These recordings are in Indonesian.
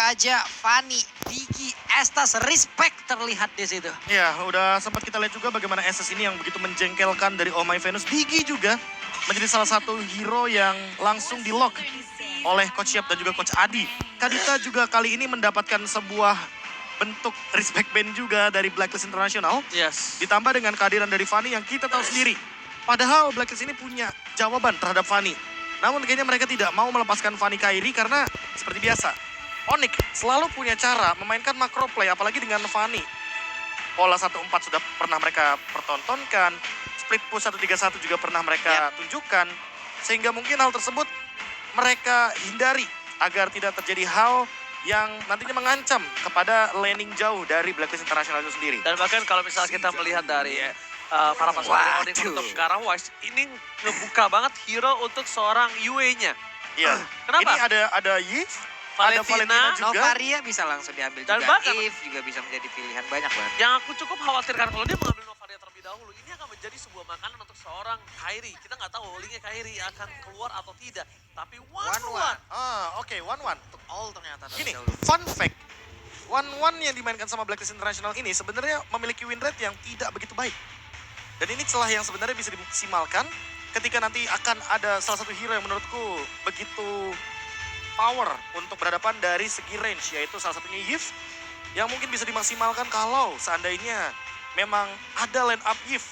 aja Fanny, Digi, Estas, respect terlihat di situ. Ya, udah sempat kita lihat juga bagaimana SS ini yang begitu menjengkelkan dari Oh My Venus. Digi juga menjadi salah satu hero yang langsung di-lock oleh Coach Yap dan juga Coach Adi. Kadita juga kali ini mendapatkan sebuah bentuk respect band juga dari Blacklist International. Yes. Ditambah dengan kehadiran dari Fanny yang kita tahu sendiri. Padahal Blacklist ini punya jawaban terhadap Fanny. Namun kayaknya mereka tidak mau melepaskan Fanny Kairi karena seperti biasa. Onyx selalu punya cara memainkan macro play apalagi dengan Fanny. Pola 1-4 sudah pernah mereka pertontonkan. Split push 1-3-1 juga pernah mereka tunjukkan. Sehingga mungkin hal tersebut mereka hindari agar tidak terjadi hal yang nantinya mengancam kepada laning jauh dari Blacklist International itu sendiri. Dan bahkan kalau misalnya kita melihat dari para pasukan Onyx untuk ke arah Wise, ini ngebuka banget hero untuk seorang Yue-nya. Iya. Kenapa? Ini ada Yves, ada Valentina, Valentina juga. Novaria bisa langsung diambil Dan juga. bahkan- Eve juga bisa menjadi pilihan banyak banget. Yang aku cukup khawatirkan kalau dia mengambil Novaria terlebih dahulu, ini akan menjadi sebuah makanan untuk seorang Kairi. Kita nggak tahu linknya Kairi akan keluar atau tidak. Tapi one-one. Oke, 1-1. Untuk all ternyata. Gini, fun fact. 1-1 yang dimainkan sama Blacklist International ini sebenarnya memiliki win rate yang tidak begitu baik. Dan ini celah yang sebenarnya bisa dimaksimalkan ketika nanti akan ada salah satu hero yang menurutku begitu power untuk berhadapan dari segi range, yaitu salah satunya Yves yang mungkin bisa dimaksimalkan kalau seandainya memang ada line up Yves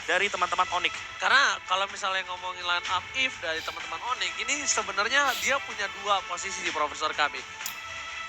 dari teman-teman Onyx. Karena kalau misalnya ngomongin line up Eve dari teman-teman Onyx, ini sebenarnya dia punya dua posisi di Profesor KB.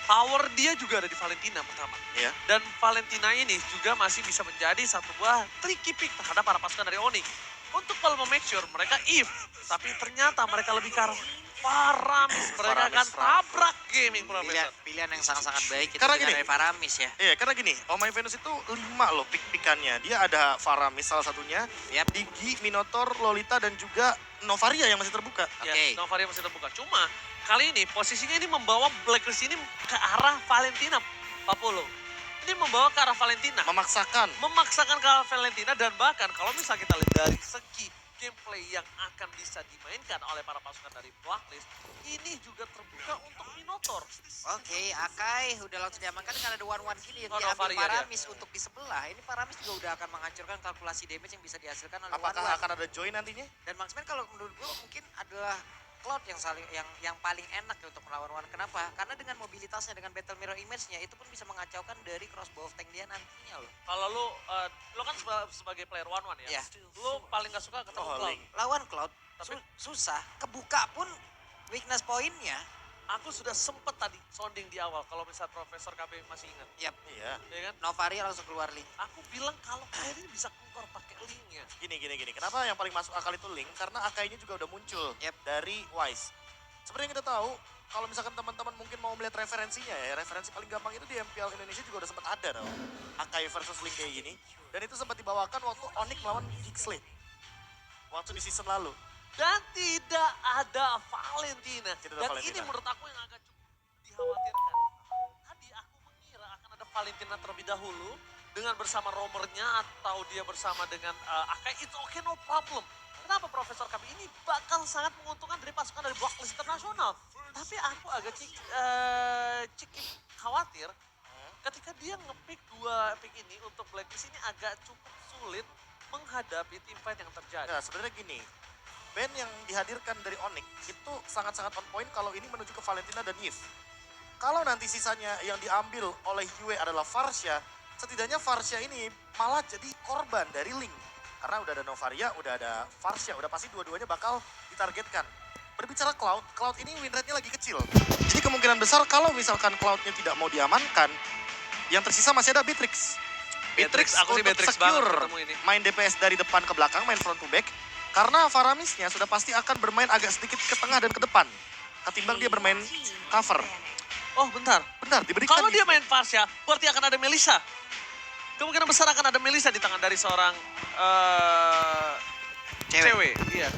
Power dia juga ada di Valentina pertama. Ya. Dan Valentina ini juga masih bisa menjadi satu buah tricky pick terhadap para pasukan dari Onyx. Untuk kalau mau make sure mereka Eve, tapi ternyata mereka lebih ke arah Faramis. Mereka akan tabrak gaming Profesor. Pilihan yang sangat-sangat baik itu Karena dengan gini. dari Faramis ya. Iya, karena gini, Oh My Venus itu 5 loh pick-pickannya. Dia ada Faramis salah satunya, Yap. Digi, Minotaur, Lolita, dan juga Novaria yang masih terbuka. Ya, Oke. Novaria masih terbuka. Cuma kali ini posisinya ini membawa Blacklist ini ke arah Valentina, Papolo. Ini membawa ke arah Valentina. Memaksakan. Memaksakan ke arah Valentina dan bahkan kalau misalnya kita lihat dari segi gameplay yang akan bisa dimainkan oleh para pasukan dari Blacklist, ini juga terbuka untuk Minotaur. Oke, Akai udah langsung diamankan dengan ada one gini yang Oh, diambil Novaria dia. Paramis untuk di sebelah. Ini Paramis juga udah akan menghancurkan kalkulasi damage yang bisa dihasilkan oleh Apakah one. akan ada join nantinya? Dan Marksman kalau menurut gue mungkin adalah Cloud yang paling enak ya untuk melawan One. Kenapa? Karena dengan mobilitasnya, dengan battle mirror image-nya itu pun bisa mengacaukan dari crossbow of tank dia nantinya loh. Kalau lu kan sebagai player one-one ya, Iya. lu paling gak suka ketemu Oh, Cloud. Link. Lawan Cloud Tapi- susah, kebuka pun weakness point-nya. Aku sudah sempet tadi sounding di awal kalau misalnya Profesor KB masih ingat. Yap, Iya. Ya kan? Novaria langsung keluar link. Aku bilang kalau Kairi bisa keluar pakai linknya. Gini. Kenapa yang paling masuk akal itu Link? Karena Akai ini juga udah muncul Yep. dari Wise. Seperti yang kita tahu, kalau misalkan teman-teman mungkin mau melihat referensinya ya, referensi paling gampang itu di MPL Indonesia juga udah sempat ada tau. Akai versus Link kayak gini. Dan itu sempat dibawakan waktu Onyx melawan Geekslate. Waktu di season lalu. Dan tidak ada Valentina. Tidak ada Dan Valentina. ini menurut aku yang agak cukup dikhawatirkan. Tadi aku mengira akan ada Valentina terlebih dahulu dengan bersama roamernya atau dia bersama dengan Akai. It's okay, no problem. Kenapa Profesor KB ini bakal sangat menguntungkan dari pasukan dari Blacklist Internasional. Tapi aku agak cukup khawatir ketika dia ngepick dua pick ini untuk Blacklist ini agak cukup sulit menghadapi tim fight yang terjadi. Nah, sebenarnya gini, band yang dihadirkan dari Onyx itu sangat-sangat on point kalau ini menuju ke Valentina dan Yves. Kalau nanti sisanya yang diambil oleh Yue adalah Varsha, setidaknya Varsha ini malah jadi korban dari Link. Karena udah ada Novaria, udah ada Varsha, udah pasti dua-duanya bakal ditargetkan. Berbicara Cloud, Cloud ini win rate-nya lagi kecil. Jadi kemungkinan besar kalau misalkan Cloud-nya tidak mau diamankan, yang tersisa masih ada Beatrix. Aku sih untuk Beatrix banget secure ketemu ini. main DPS dari depan ke belakang, main front to back. Karena Faramisnya sudah pasti akan bermain agak sedikit ke tengah dan ke depan. Ketimbang dia bermain cover. Oh bentar, Benar, diberikan. kalau dia nih. main Varsha, berarti akan ada Melissa. Kemungkinan besar akan ada Melissa di tangan dari seorang cewek. Iya.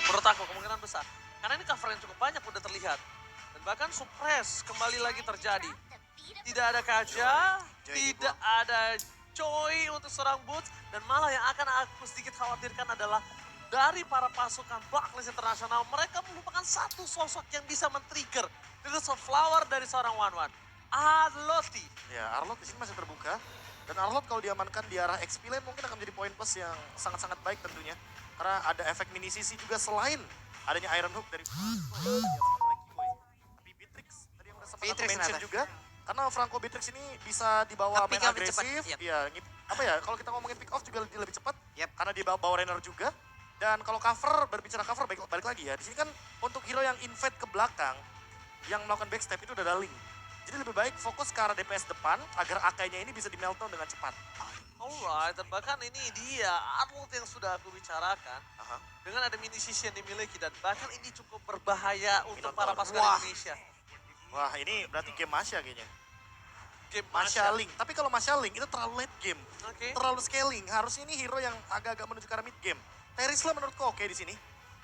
Menurut aku kemungkinan besar. Karena ini cover yang cukup banyak udah terlihat. Dan bahkan suppress kembali lagi terjadi. Tidak ada Kaja, tidak ada Choi untuk seorang Boots. Dan malah yang akan aku sedikit khawatirkan adalah dari para pasukan Blacklist Internasional, mereka merupakan satu sosok yang bisa men-trigger Itu flower dari seorang Wanwan. Arlotti. Ya, Arlot di sini masih terbuka. Dan Arlot kalau diamankan di arah XP lane mungkin akan menjadi poin plus yang sangat-sangat baik tentunya. Karena ada efek mini CC juga selain adanya Iron Hook dari Franco yang diamankan oleh Keyboy. Tapi Beatrix tadi yang udah sempat aku Beatrix mention ternyata. juga. Karena Franco Beatrix ini bisa dibawa Nge-pick main lebih cepat, agresif. yap. Iya, apa ya, kalau kita ngomongin pick off juga dia lebih cepat. Yap. Karena dia bawa runner juga. Dan kalau cover, berbicara cover balik lagi ya. Di sini kan untuk hero yang invade ke belakang, yang melakukan backstep itu udah ada Link. Jadi lebih baik fokus ke arah DPS depan agar Akai-nya ini bisa di meltdown dengan cepat. Alright, dan bahkan ini dia Arnold yang sudah aku bicarakan. Aha. Dengan ada mini CC yang dimiliki dan bahkan ini cukup berbahaya untuk Minotaur. para pasukan Wah. Indonesia. Wah, ini berarti game Masya kayaknya. Game Masya Masya. Link. Tapi kalau Masya Link itu terlalu late game. Oke. Terlalu scaling. Harusnya ini hero yang agak-agak menuju ke arah mid game. Terisla menurutku oke di sini.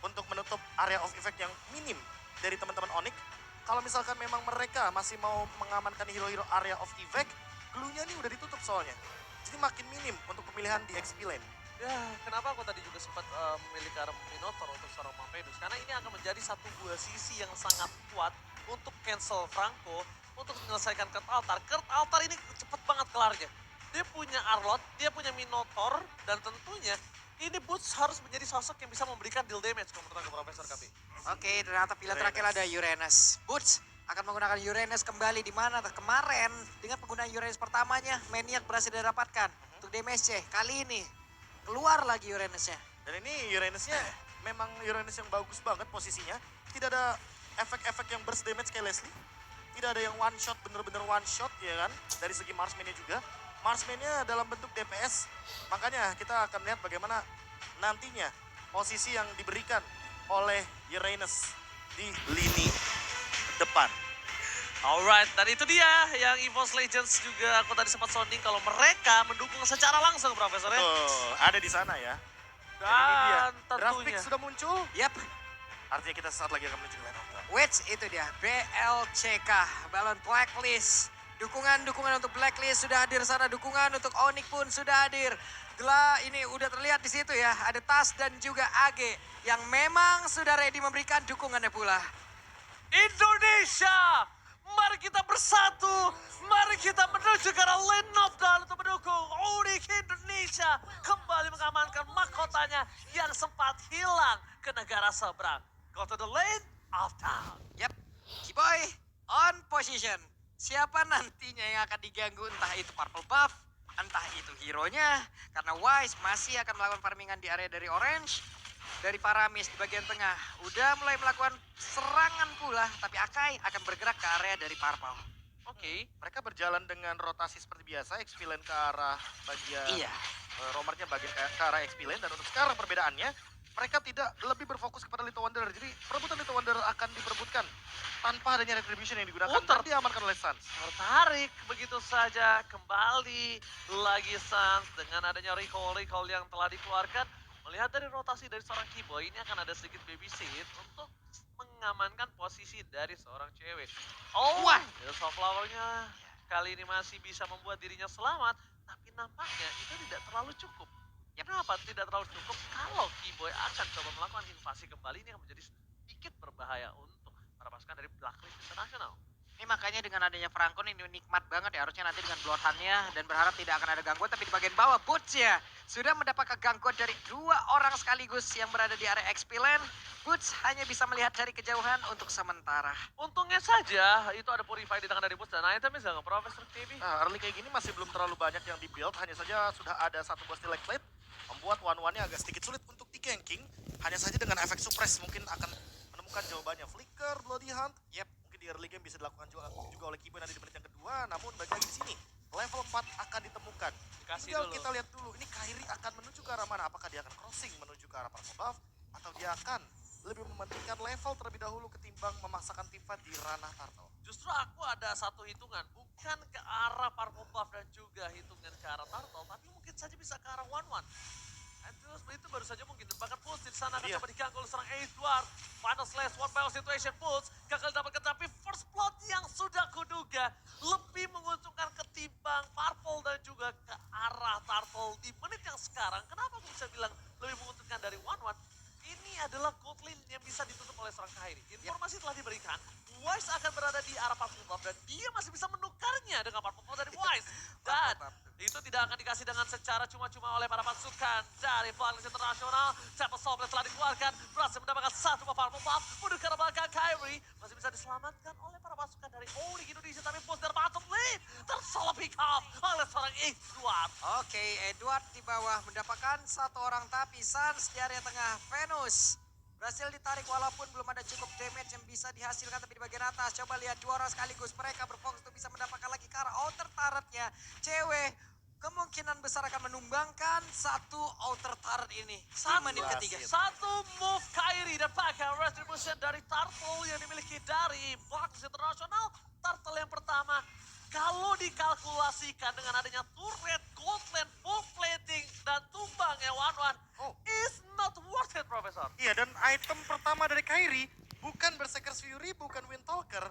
Untuk menutup area of effect yang minim dari teman-teman Onyx. Kalau misalkan memang mereka masih mau mengamankan hero-hero area of effect, glue-nya ini udah ditutup soalnya. Jadi makin minim untuk pemilihan di XP lane. Ya, kenapa aku tadi juga sempat memilih ke arah Minotaur untuk seorang Mampedus? Karena ini akan menjadi satu buah sisi yang sangat kuat untuk cancel Franco, untuk menyelesaikan Kurt Altar. Kurt Altar ini cepet banget kelarnya. Dia punya Arlot, dia punya Minotaur, dan tentunya ini Boots harus menjadi sosok yang bisa memberikan deal damage kalau menurut aku Profesor KP. Oke, ternyata pilihan terakhir ada Uranus. Boots akan menggunakan Uranus kembali di mana kemarin dengan penggunaan Uranus pertamanya Maniac berhasil didapatkan untuk damage. Kali ini keluar lagi Uranusnya. Dan ini Uranusnya memang Uranus yang bagus banget posisinya. Tidak ada efek-efek yang burst damage kayak Leslie. Tidak ada yang one shot, bener-bener one shot ya kan. Dari segi Marksman-nya juga. Marksman-nya dalam bentuk DPS. Makanya kita akan lihat bagaimana nantinya posisi yang diberikan oleh Uranus di lini depan. Alright, dan itu dia yang EVOS Legends juga aku tadi sempat sounding kalau mereka mendukung secara langsung Profesor ya. Tuh, ada di sana ya. Dan ini dia. Dan Draft pick tentunya. sudah muncul. Yap, Artinya kita sesaat lagi akan menuju ke lane of draft. which itu dia BLCK, Balon Blacklist. Dukungan-dukungan untuk Blacklist sudah hadir sana, dukungan untuk Onyx pun sudah hadir. Ini udah terlihat di situ ya, ada Tas dan juga AG yang memang sudah ready memberikan dukungannya pula. Indonesia, mari kita bersatu, mari kita menuju ke arah lane of dawn untuk mendukung Onyx Indonesia kembali mengamankan mahkotanya yang sempat hilang ke negara seberang. Go to the lane of dawn. Yap, Keyboy on position. Siapa nantinya yang akan diganggu, entah itu purple buff, entah itu hero-nya. Karena Wise masih akan melakukan farmingan di area dari Orange. Dari Paramis di bagian tengah. Udah mulai melakukan serangan pula, tapi Akai akan bergerak ke area dari Purple. Oke. Mereka berjalan dengan rotasi seperti biasa, XP lane ke arah bagian Iya. romernya bagian ke arah XP lane. Dan untuk sekarang perbedaannya, mereka tidak lebih berfokus kepada Little Wonder. Jadi perebutan Little Wonder akan diperebutkan tanpa adanya retribution yang digunakan dan diamankan oleh Suns. Tertarik begitu saja kembali lagi Suns dengan adanya recall yang telah dikeluarkan. Melihat dari rotasi dari seorang Keyboy ini akan ada sedikit babysit untuk mengamankan posisi dari seorang cewek. Oh, Wah. Flower-nya kali ini masih bisa membuat dirinya selamat, tapi nampaknya itu tidak terlalu cukup. Kenapa tidak terlalu cukup? Kalau Keyboy akan coba melakukan invasi kembali, ini akan menjadi sedikit berbahaya untuk para pasukan dari Blacklist International. Ini makanya dengan adanya Franco ini nikmat banget ya. Harusnya nanti dengan Bloodhound-nya dan berharap tidak akan ada gangguan. Tapi di bagian bawah Boots ya sudah mendapatkan gangguan dari 2 orang sekaligus yang berada di area XP lane. Boots hanya bisa melihat dari kejauhan untuk sementara. Untungnya saja itu ada Purify di tangan dari Boots dan itemnya sangat Profesor KB. Nah, early kayak gini masih belum terlalu banyak yang di-build. Hanya saja sudah ada satu buah Steel Plate. Membuat one-one-nya agak sedikit sulit untuk di-ganking. Hanya saja dengan efek suppress mungkin akan menemukan jawabannya. Flicker, Bloody Hunt. Yep, mungkin di early game bisa dilakukan juga oleh Keyboy nanti di menit yang kedua. Namun balik lagi di sini, level 4 akan ditemukan. Dikasih Tinggal dulu. kita lihat dulu, ini Kairi akan menuju ke arah mana? Apakah dia akan crossing menuju ke arah Purple Buff? Atau dia akan lebih mementingkan level terlebih dahulu ketimbang memaksakan tim fight di ranah Turtle? Justru aku ada satu hitungan, bukan ke arah Purple Buff dan juga hitungan ke arah Turtle, tapi mungkin saja bisa ke arah 1-1. Itu baru saja mungkin bahkan Pulse di sana akan Iya. coba diganggu oleh seorang Edward. Final slash, one battle situation Pulse gagal dapatkan, tapi first blood yang sudah kuduga lebih menguntungkan ketimbang Purple dan juga ke arah Turtle di menit yang sekarang. Kenapa aku bisa bilang lebih menguntungkan dari 1-1? Ini adalah gold lane yang bisa ditutup oleh seorang Kairi. Informasi telah diberikan, Wise akan berada Molotov dan dia masih bisa menukarnya dengan Purple Puff dari Wise. Dan itu tidak akan dikasih dengan secara cuma-cuma oleh para pasukan dari Blacklist International. Temple Soul telah dikeluarkan, berhasil mendapatkan satu Purple Puff. Mundur ke arah belakang, Kyrie masih bisa diselamatkan oleh para pasukan dari Ori Indonesia. Tapi push dari bottom lane tersalah pick up oleh seorang Edward. Oke, Edward di bawah mendapatkan satu orang, tapi Suns di area tengah. Venus berhasil ditarik walaupun belum ada cukup damage yang bisa dihasilkan, tapi di bagian atas coba lihat dua orang sekaligus. Mereka berfokus untuk bisa mendapatkan lagi ke arah outer turretnya. Cewek kemungkinan besar akan menumbangkan satu outer turret ini. Di menit ketiga. Satu move Kyrie dan pakai retribution dari Turtle yang dimiliki dari Blacklist International. Turtle yang pertama, kalau dikalkulasikan dengan adanya turret, gold lane, full plating, dan tumbang yang one-one, is not worth it, Profesor. Iya, dan item pertama dari Kyrie bukan Berserker's Fury, bukan Windtalker,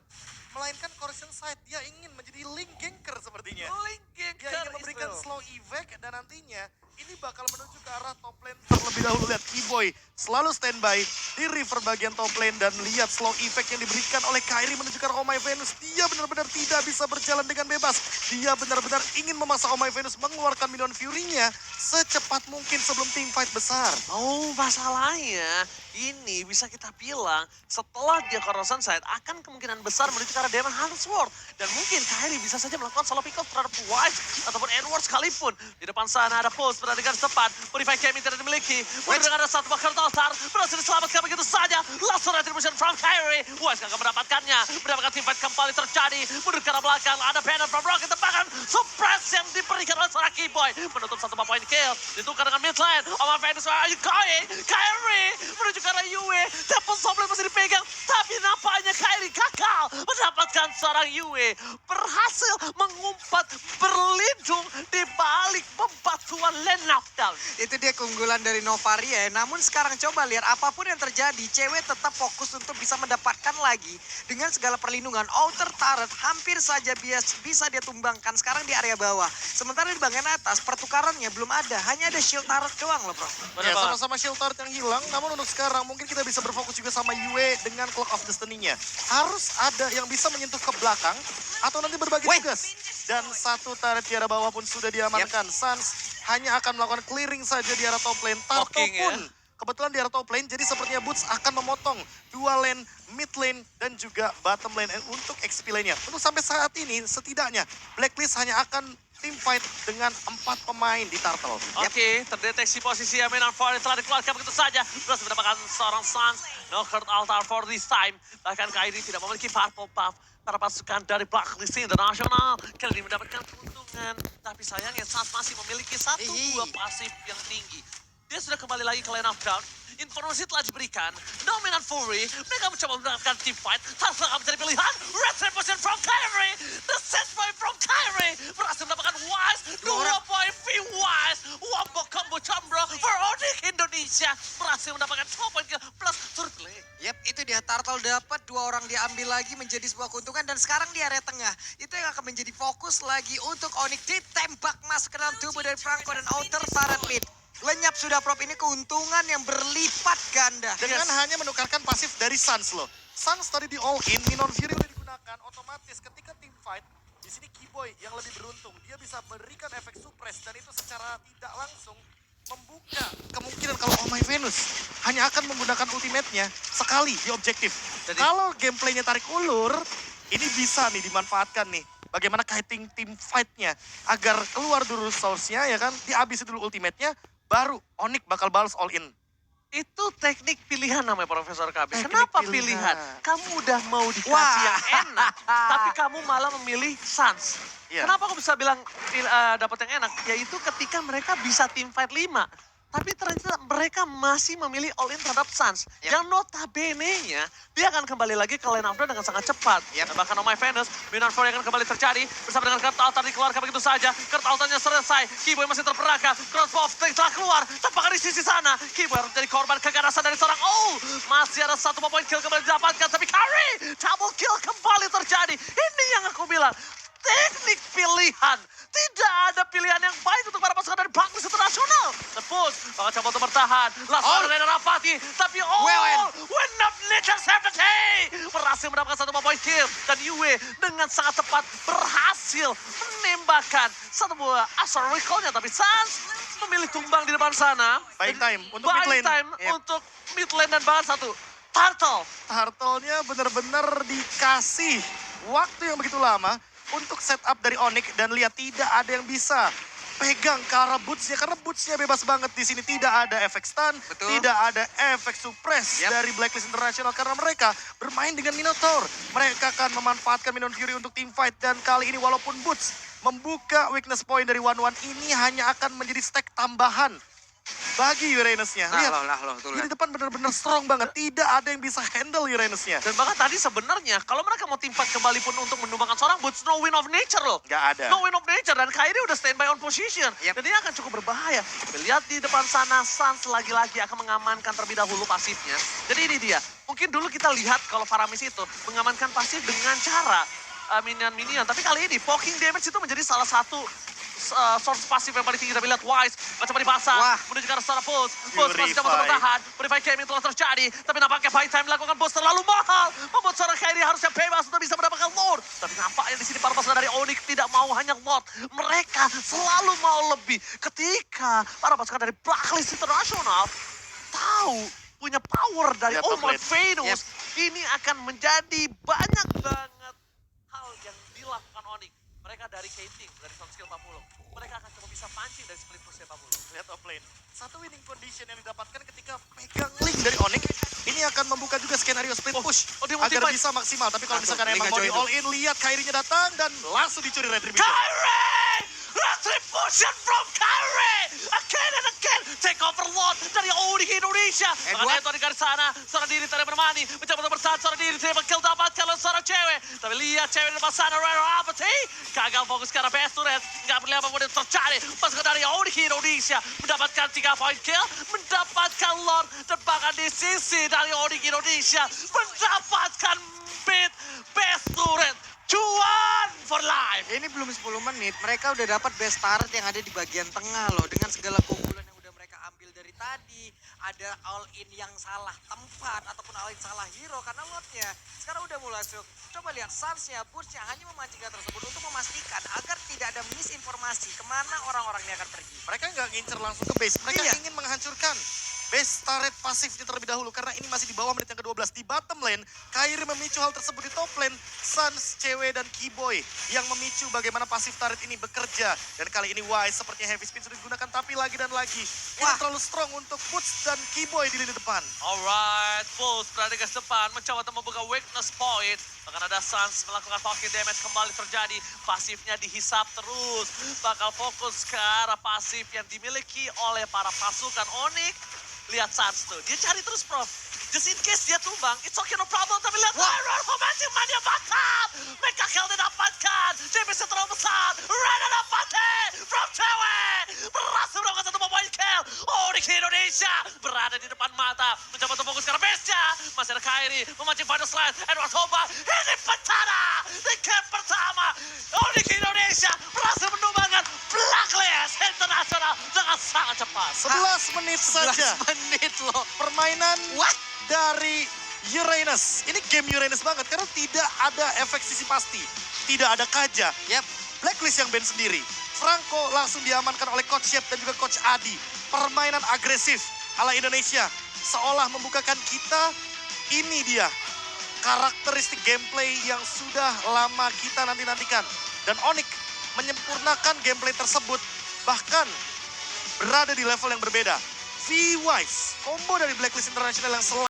melainkan Corrosion Sight. Dia ingin menjadi Link Ganker sepertinya. Link Dia Ganker ingin memberikan Israel. slow evac dan nantinya ini bakal menuju ke arah top lane terlebih dahulu. Lihat Keyboy selalu standby di river bagian top lane dan lihat slow effect yang diberikan oleh Kyrie menuju ke arah Oh My Venus. Dia benar-benar tidak bisa berjalan dengan bebas. Dia benar-benar ingin memaksa Oh My Venus mengeluarkan minion Fury-nya secepat mungkin sebelum team fight besar. Oh, masalahnya ini bisa kita bilang setelah dia Corrosion Sight akan kemungkinan besar menuju ke arah Demon Hunter Sword. Dan mungkin Kyrie bisa saja melakukan solo pick off terhadap Wise ataupun Edward sekalipun. Di depan sana ada pulse dengan tepat. Modify Kemi tidak dimiliki. Mundur dengan ada satu bakar altar. Berhasil diselamatkan begitu saja. Langsung retribution from Kyrie. Wise akan mendapatkannya. Mendapatkan team fight kembali terjadi. Mundur ke arah belakang. Ada banner from Rocket. Tebakan suppress yang diberikan oleh seorang Keyboy. Menutup satu point kill. Ditukar dengan mid lane. Oh My Venus, where are you going? Kyrie menuju ke arah Yue. Temple Soul masih dipegang. Tapi nampaknya Kyrie gagal mendapatkan seorang Yue. Berhasil mengumpat berlindung di balik bebatuan lane knockdown. Itu dia keunggulan dari Novaria. Namun sekarang coba lihat apapun yang terjadi, cewek tetap fokus untuk bisa mendapatkan lagi dengan segala perlindungan. Outer turret hampir saja bisa dia tumbangkan sekarang di area bawah. Sementara di bagian atas pertukarannya belum ada, hanya ada shield turret doang loh bro. Ya, sama-sama shield turret yang hilang, namun untuk sekarang mungkin kita bisa berfokus juga sama Yue dengan Clock of Destiny-nya. Harus ada yang bisa menyentuh ke belakang atau nanti berbagi tugas. Dan satu turret di arah bawah pun sudah diamankan. Suns hanya akan melakukan clearing saja di arah top lane. Turtle Poking, pun ya. kebetulan di arah top lane, jadi sepertinya Boots akan memotong dua lane, mid lane, dan juga bottom lane untuk XP lane-nya. Untuk sampai saat ini, setidaknya Blacklist hanya akan team fight dengan 4 pemain di Turtle. Oke, terdeteksi posisi Aminan Ford telah dikeluarkan begitu saja. Berhasil mendapatkan seorang Suns. No hurt altar for this time. Bahkan Kyrie tidak memiliki purple buff. Para pasukan dari Blacklist International kali ini mendapatkan keuntungan. Tapi sayangnya Suns masih memiliki satu buah pasif yang tinggi. Dia sudah kembali lagi ke line of ground. Informasi telah diberikan. Dominant Fury. Mereka mencoba mendapatkan team fight. Harus akan menjadi pilihan. Retribution from Kyrie. The set point from Kyrie. Berhasil mendapatkan Wise. 2 point V Wise. Wombo combo combro for Onyx Indonesia. Berhasil mendapatkan 2 point kill plus third play. Yap, itu dia Turtle dapat 2 orang diambil lagi menjadi sebuah keuntungan. Dan sekarang di area tengah, itu yang akan menjadi fokus lagi untuk Onyx. Ditembak masuk ke dalam tubuh dari Franco dan outer turret mid. Lenyap sudah prop, ini keuntungan yang berlipat ganda. Dengan hanya menukarkan pasif dari Suns loh. Suns tadi di all in, Minion Fury udah digunakan, otomatis ketika team fight, di sini Keyboy yang lebih beruntung. Dia bisa berikan efek suppress dan itu secara tidak langsung membuka kemungkinan kalau Oh My Venus hanya akan menggunakan ultimate-nya sekali di objektif. Kalau gameplaynya tarik ulur, ini bisa nih dimanfaatkan nih. Bagaimana kiting team fight-nya agar keluar dulu source-nya ya kan, dihabisin dulu ultimate-nya, baru Onyx bakal balas all in. Itu teknik pilihan namanya Profesor KB. Teknik Kenapa pilihan. pilihan? Kamu udah mau dikasih Wah. yang enak, tapi kamu malah memilih Suns. Iya. Kenapa aku bisa bilang dapat yang enak? Yaitu ketika mereka bisa team fight 5. Tapi ternyata mereka masih memilih all in terhadap Suns. Yep. Yang notabene-nya, dia akan kembali lagi ke lane of Dawn dengan sangat cepat. Yep. Dan bahkan Oh My Venus, Minan Fury akan kembali terjadi. Bersama dengan Kurt Altar dikeluarkan begitu saja. Kurt Altarnya selesai. Keyboy masih terperangkap. Crossbow telah keluar. Tepakan di sisi sana. Keyboy harus menjadi korban keganasan dari seorang masih ada 1 point kill kembali didapatkan. Tapi Kyrie, double kill kembali terjadi. Ini yang aku bilang. Teknik pilihan. Tidak ada pilihan yang baik untuk para pasukan dari Blacklist International. Internasional. Dan Push bakal coba untuk bertahan. Langsung ada Rena Rapati. Tapi Win of Nature Save the Day. Berhasil mendapatkan satu poin kill. Dan Yue dengan sangat tepat berhasil menembakkan satu buah asal recall-nya. Tapi Sans memilih tumbang di depan sana. Buying time untuk mid Buying lane. time Yep. untuk mid lane dan bahkan satu. Turtle. Turtle-nya benar-benar dikasih waktu yang begitu lama untuk setup dari Onyx dan lihat tidak ada yang bisa pegang ke arah boots-nya karena boots-nya bebas banget di sini, tidak ada efek stun, Betul. tidak ada efek suppress Yep. dari Blacklist International karena mereka bermain dengan Minotaur. Mereka akan memanfaatkan Minion Fury untuk team fight dan kali ini walaupun boots membuka weakness point dari 1-1 ini hanya akan menjadi stack tambahan bagi Uranus-nya. Lihat, Tuh di depan benar-benar strong banget. Tidak ada yang bisa handle Uranus-nya. Dan bahkan tadi sebenarnya kalau mereka mau team fight kembali pun untuk menumbangkan seorang Boots, no win of nature loh. Nggak ada. No win of nature dan Kyrie udah standby on position. Yep. Dan ini akan cukup berbahaya. Lihat di depan sana Sans lagi-lagi akan mengamankan terlebih dahulu pasifnya. Jadi ini dia. Mungkin dulu kita lihat kalau Faramis itu mengamankan pasif dengan cara minion. Tapi kali ini poking damage itu menjadi salah satu source pasif yang paling tinggi. Tapi lihat Wise macam dipasang Wah. menuju ke arah sana Pulse. Pulse masih coba Purify. bertahan. Purify gaming telah terjadi. Tapi nampaknya buy time dilakukan Pulse terlalu mahal. Membuat seorang Kyrie harusnya bebas untuk bisa mendapatkan Lord. Tapi nampaknya di sini para pasukan dari Onyx tidak mau hanya Lord. Mereka selalu mau lebih. Ketika para pasukan dari Blacklist International tahu punya power dari Ya, top Omar lane. Venus. Ini akan menjadi banyak banget hal yang dilakukan Onyx. Mereka dari K-Team, dari soft skill 40. Mereka akan coba bisa pancing dari split push 40. Lihat top lane. Satu winning condition yang didapatkan ketika pegang link dari Onyx. Ini akan membuka juga skenario split push. Dia Agar multi-fight. bisa maksimal. Tapi kalau Langsung, misalkan link emang mau aja di itu. all in, lihat Kyrie-nya datang dan langsung dicuri retribution. Kyrie! Retribution from Kyrie! Again and again! Take over Lord dari Onyx Indonesia. Edward. Karena itu di garis sana. Seorang diri tidak bermani. Mencoba untuk bersaat. Seorang diri tidak kill dapat. Kalau seorang cewek. Tapi lihat cewek di depan sana. Rara Apathy. Gagal fokus ke arah best turret. Nggak perlu apapun yang terjadi. Pasukan dari Onyx Indonesia. Mendapatkan 3 point kill. Mendapatkan Lord. Dan bahkan di sisi dari Onyx Indonesia. Mendapatkan mid best turret. Cuan for life. Ini belum 10 menit, mereka udah dapat best turret yang ada di bagian tengah loh. Dengan segala keunggulan yang udah mereka ambil dari tadi. Ada all in yang salah tempat ataupun all in salah hero karena lotnya. Sekarang udah mulai masuk. Coba lihat Sans-nya, Burst-nya hanya memancing hal tersebut untuk memastikan agar tidak ada misinformasi kemana orang-orang ini akan pergi. Mereka nggak ngincer langsung ke base. Mereka Iya. ingin menghancurkan base turret pasifnya terlebih dahulu. Karena ini masih di bawah menit yang ke-12. Di bottom lane, Kyrie memicu hal tersebut. Di top lane, Sans, Cewek, dan Keyboy yang memicu bagaimana pasif turret ini bekerja. Dan kali ini Wise sepertinya heavy spin sudah digunakan. Tapi lagi dan lagi. Ini Wah. terlalu strong untuk Boots dan Keyboy di lini depan. Alright, Pulse berada di garis depan, mencoba untuk membuka weakness point. Bahkan ada Sans melakukan pocket damage kembali terjadi. Pasifnya dihisap terus. Bakal fokus ke arah pasif yang dimiliki oleh para pasukan Onyx. Lihat Sans tuh, dia cari terus Prof. Just in case dia tumbang, it's okay no problem. Tapi lihat Iron Romantic Mania bakal. Mega kill didapatkan. Damage terlalu besar. Rena dapatnya from Cewek. Berhasil melakukan satu point kill. Onyx Indonesia berada di depan mata. Mencoba untuk fokus ke arah base-nya. Masih ada Kyrie memancing final slide. Edward Hoba. Ini Pentana. Di game pertama. Onyx Indonesia berhasil menumbangkan Blacklist International dengan sangat cepat. 11 menit saja. 11 menit loh. Permainan What? dari Uranus. Ini game Uranus banget karena tidak ada efek sisi pasti. Tidak ada Kaja. Yep. Blacklist yang band sendiri. Franco langsung diamankan oleh Coach Shep dan juga Coach Adi. Permainan agresif ala Indonesia. Seolah membukakan kita, ini dia. Karakteristik gameplay yang sudah lama kita nanti-nantikan. Dan Onyx menyempurnakan gameplay tersebut. Bahkan berada di level yang berbeda. V-Wise, combo dari Blacklist International yang selalu